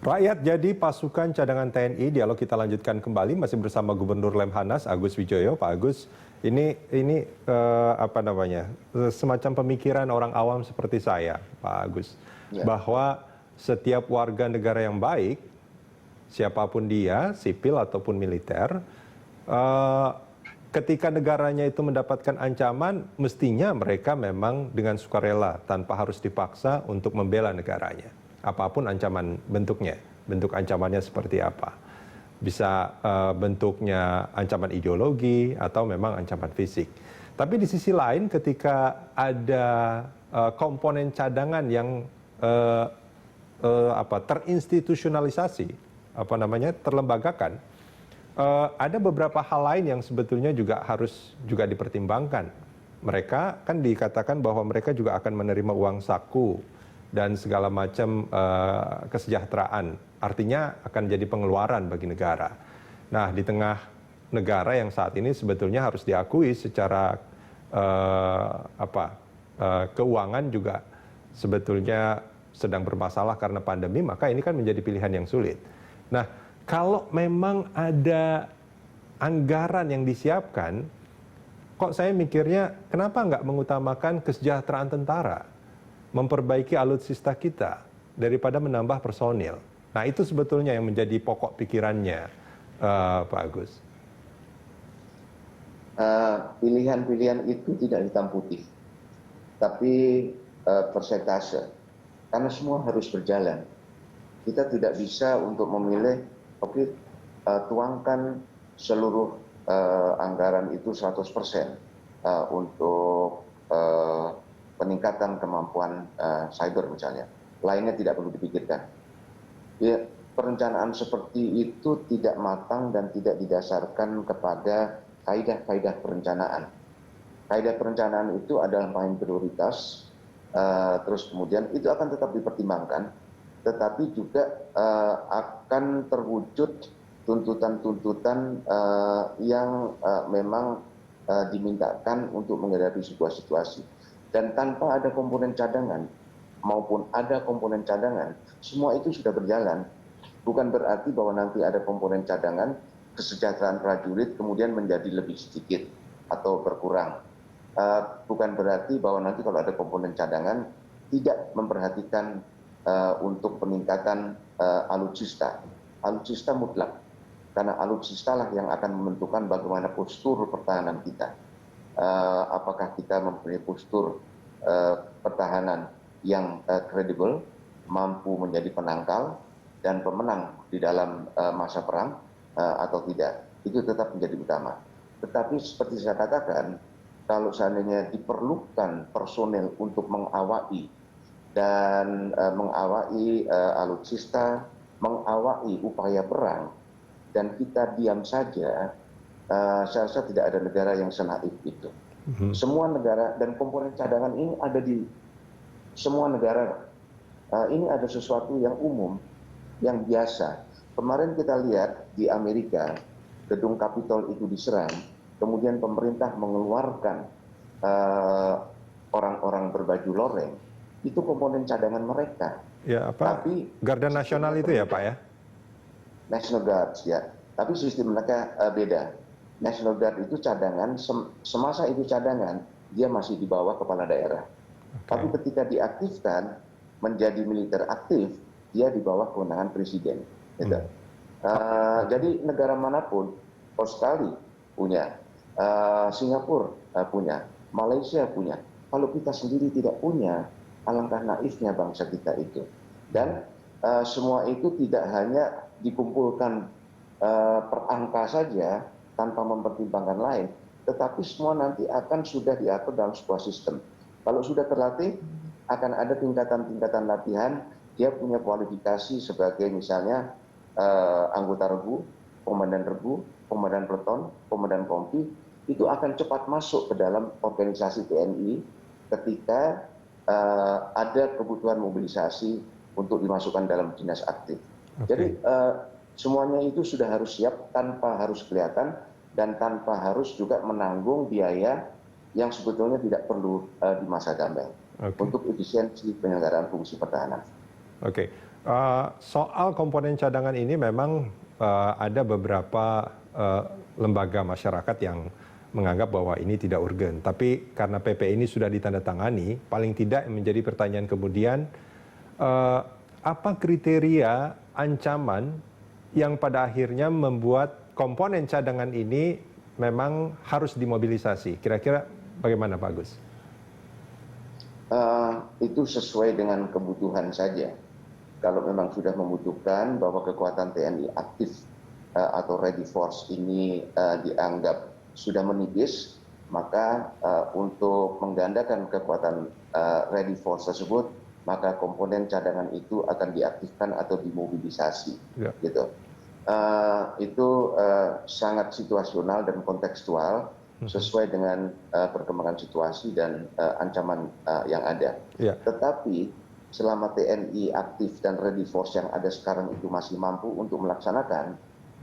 Rakyat jadi pasukan cadangan TNI. Dialog kita lanjutkan kembali masih bersama Gubernur Lemhanas Agus Wijoyo. Pak Agus, ini apa namanya? Semacam pemikiran orang awam seperti saya, Pak Agus, bahwa setiap warga negara yang baik, siapapun dia, sipil ataupun militer, ketika negaranya itu mendapatkan ancaman, mestinya mereka memang dengan sukarela tanpa harus dipaksa untuk membela negaranya. Apapun ancaman bentuknya, bentuk ancamannya seperti apa. Bisa bentuknya ancaman ideologi atau memang ancaman fisik. Tapi di sisi lain ketika ada komponen cadangan yang terinstitusionalisasi, terlembagakan, ada beberapa hal lain yang sebetulnya juga harus dipertimbangkan. Mereka kan dikatakan bahwa mereka juga akan menerima uang saku dan segala macam kesejahteraan. Artinya akan jadi pengeluaran bagi negara. Nah, di tengah negara yang saat ini sebetulnya harus diakui secara keuangan juga sebetulnya sedang bermasalah karena pandemi, maka ini kan menjadi pilihan yang sulit. Nah, kalau memang ada anggaran yang disiapkan, kok saya mikirnya kenapa nggak mengutamakan kesejahteraan tentara, memperbaiki alutsista kita daripada menambah personil. Nah, itu sebetulnya yang menjadi pokok pikirannya, Pak Agus. Pilihan-pilihan itu tidak hitam putih, tapi persentase, karena semua harus berjalan. Kita tidak bisa untuk memilih, oke, tuangkan seluruh anggaran itu 100% untuk peningkatan kemampuan cyber misalnya. Lainnya tidak perlu dipikirkan. Ya, perencanaan seperti itu tidak matang dan tidak didasarkan kepada kaidah-kaidah perencanaan. Kaidah perencanaan itu adalah main prioritas, terus kemudian itu akan tetap dipertimbangkan, tetapi juga akan terwujud tuntutan-tuntutan yang memang dimintakan untuk menghadapi sebuah situasi. Dan tanpa ada komponen cadangan maupun ada komponen cadangan, semua itu sudah berjalan. Bukan berarti bahwa nanti ada komponen cadangan, kesejahteraan prajurit kemudian menjadi lebih sedikit atau berkurang. Bukan berarti bahwa nanti kalau ada komponen cadangan tidak memperhatikan untuk peningkatan alutsista. Alutsista mutlak, karena alutsista lah yang akan menentukan bagaimana postur pertahanan kita. Apakah kita mempunyai postur pertahanan yang kredibel, mampu menjadi penangkal dan pemenang di dalam masa perang atau tidak. Itu tetap menjadi utama. Tetapi seperti saya katakan, kalau seandainya diperlukan personel untuk mengawai dan mengawai alutsista, mengawai upaya perang, dan kita diam saja, saya rasa tidak ada negara yang senaif itu. Semua negara dan komponen cadangan ini ada di semua negara. Ini ada sesuatu yang umum, yang biasa. Kemarin kita lihat di Amerika, gedung Capitol itu diserang, kemudian pemerintah mengeluarkan orang-orang berbaju loreng. Itu komponen cadangan mereka. Ya, tapi Garda Nasional itu ya, Pak ya? National Guard, ya. Tapi sistem mereka beda. National Guard itu cadangan, semasa itu cadangan, dia masih di bawah kepala daerah. Tapi ketika diaktifkan menjadi militer aktif, dia di bawah kewenangan presiden. Gitu. Jadi negara manapun, Australia punya, Singapura punya, Malaysia punya. Kalau kita sendiri tidak punya, alangkah naifnya bangsa kita itu. Dan semua itu tidak hanya dikumpulkan per angka saja tanpa mempertimbangkan lain, tetapi semua nanti akan sudah diatur dalam sebuah sistem. Kalau sudah terlatih, akan ada tingkatan-tingkatan latihan, dia punya kualifikasi sebagai misalnya anggota regu, komandan peleton, komandan kompi, itu akan cepat masuk ke dalam organisasi TNI ketika ada kebutuhan mobilisasi untuk dimasukkan dalam dinas aktif. Jadi semuanya itu sudah harus siap tanpa harus kelihatan dan tanpa harus juga menanggung biaya yang sebetulnya tidak perlu di masa damai untuk efisiensi penyelenggaraan fungsi pertahanan. Oke, Soal komponen cadangan ini memang ada beberapa lembaga masyarakat yang menganggap bahwa ini tidak urgen. Tapi karena PP ini sudah ditandatangani, paling tidak menjadi pertanyaan kemudian, apa kriteria ancaman yang pada akhirnya membuat komponen cadangan ini memang harus dimobilisasi? Kira-kira bagaimana Pak Agus? Itu sesuai dengan kebutuhan saja. Kalau memang sudah membutuhkan bahwa kekuatan TNI aktif atau ready force ini dianggap sudah menipis, maka untuk menggandakan kekuatan ready force tersebut, maka komponen cadangan itu akan diaktifkan atau dimobilisasi. Ya. Gitu. Itu sangat situasional dan kontekstual sesuai dengan perkembangan situasi dan ancaman yang ada. Ya. Tetapi selama TNI aktif dan ready force yang ada sekarang itu masih mampu untuk melaksanakan,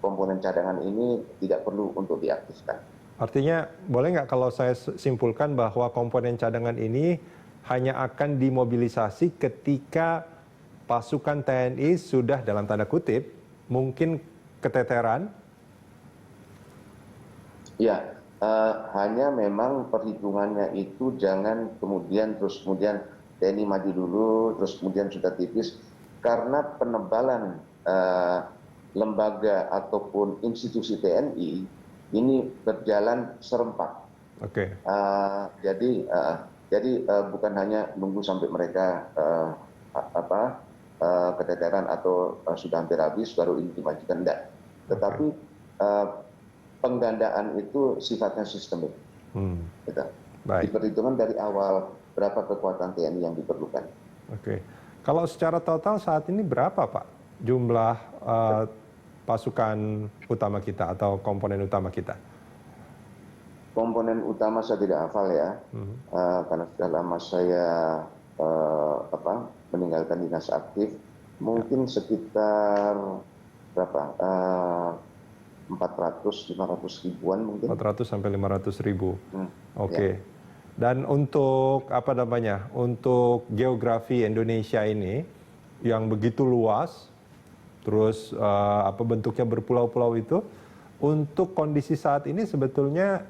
komponen cadangan ini tidak perlu untuk diaktifkan. Artinya boleh nggak kalau saya simpulkan bahwa komponen cadangan ini hanya akan dimobilisasi ketika pasukan TNI sudah dalam tanda kutip mungkin keteteran? Ya, hanya memang perhitungannya itu jangan kemudian TNI maju dulu, terus kemudian sudah tipis, karena penebalan lembaga ataupun institusi TNI ini berjalan serempak. Oke. Jadi bukan hanya nunggu sampai mereka keteteran atau sudah hampir habis baru ini dimajukan, enggak. Tetapi penggandaan itu sifatnya sistemik. Gitu. Baik. Diperhitungkan dari awal berapa kekuatan TNI yang diperlukan. Oke. Kalau secara total saat ini berapa Pak jumlah pasukan utama kita atau komponen utama kita? Komponen utama saya tidak hafal ya, karena sudah lama saya meninggalkan dinas aktif. Mungkin sekitar berapa? 400-500 ribuan mungkin. 400 sampai 500 ribu. Oke. Ya. Dan untuk untuk geografi Indonesia ini yang begitu luas, terus bentuknya berpulau-pulau itu, untuk kondisi saat ini sebetulnya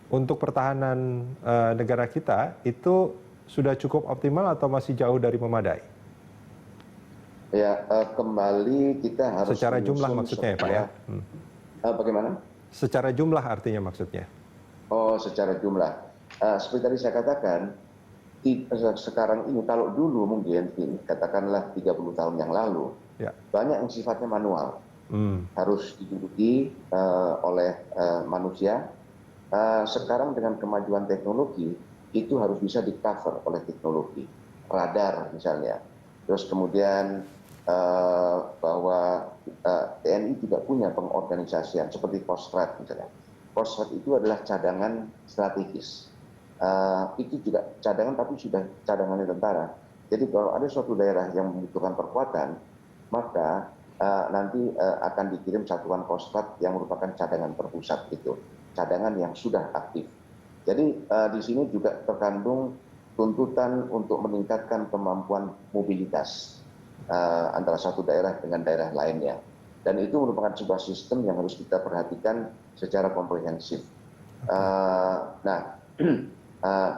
untuk pertahanan negara kita itu sudah cukup optimal atau masih jauh dari memadai? Ya, kembali kita harus secara jumlah maksudnya ya Pak ya? Bagaimana? Secara jumlah artinya maksudnya? Oh, secara jumlah. Seperti tadi saya katakan, sekarang ini kalau dulu mungkin katakanlah 30 tahun yang lalu, ya, banyak yang sifatnya manual, harus diduduki oleh manusia. Sekarang dengan kemajuan teknologi itu harus bisa di cover oleh teknologi, radar misalnya. Terus kemudian bahwa TNI juga punya pengorganisasian seperti Kostrad misalnya. Kostrad itu adalah cadangan strategis. Itu juga cadangan tapi sudah cadangannya tentara. Jadi kalau ada suatu daerah yang membutuhkan perkuatan, maka nanti akan dikirim satuan Kostrad yang merupakan cadangan terpusat itu, cadangan yang sudah aktif. Jadi di sini juga terkandung tuntutan untuk meningkatkan kemampuan mobilitas antara satu daerah dengan daerah lainnya. Dan itu merupakan sebuah sistem yang harus kita perhatikan secara komprehensif.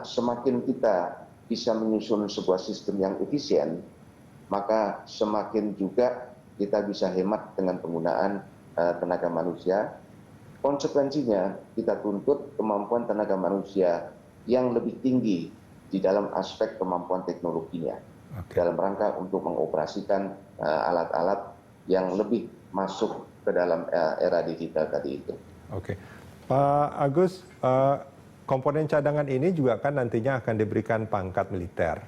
Semakin kita bisa menyusun sebuah sistem yang efisien, maka semakin juga kita bisa hemat dengan penggunaan tenaga manusia. Konsekuensinya kita tuntut kemampuan tenaga manusia yang lebih tinggi di dalam aspek kemampuan teknologinya, dalam rangka untuk mengoperasikan alat-alat yang lebih masuk ke dalam era digital tadi itu. Oke, Pak Agus, komponen cadangan ini juga kan nantinya akan diberikan pangkat militer.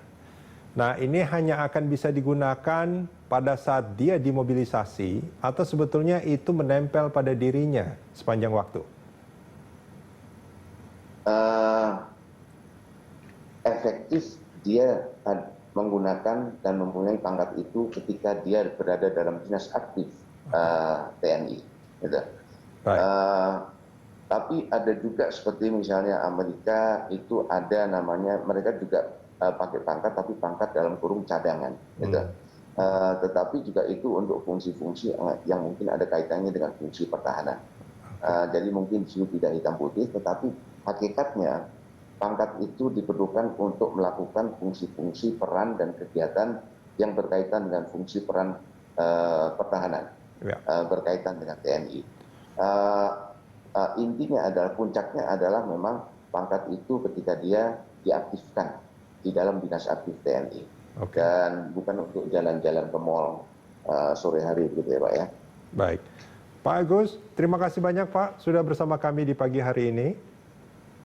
Nah, ini hanya akan bisa digunakan pada saat dia dimobilisasi atau sebetulnya itu menempel pada dirinya sepanjang waktu? Efektif dia menggunakan dan mempunyai pangkat itu ketika dia berada dalam dinas aktif TNI. Gitu. Tapi ada juga seperti misalnya Amerika itu ada namanya, mereka juga pakai pangkat tapi pangkat dalam kurung cadangan. Gitu. tetapi juga itu untuk fungsi-fungsi yang mungkin ada kaitannya dengan fungsi pertahanan. Jadi mungkin di sini tidak hitam putih, tetapi hakikatnya pangkat itu diperlukan untuk melakukan fungsi-fungsi peran dan kegiatan yang berkaitan dengan fungsi peran pertahanan, berkaitan dengan TNI. Intinya adalah, puncaknya adalah memang pangkat itu ketika dia diaktifkan di dalam dinas aktif TNI. Dan bukan untuk jalan-jalan ke mall sore hari gitu ya Pak ya. Baik. Pak Agus, terima kasih banyak Pak sudah bersama kami di pagi hari ini.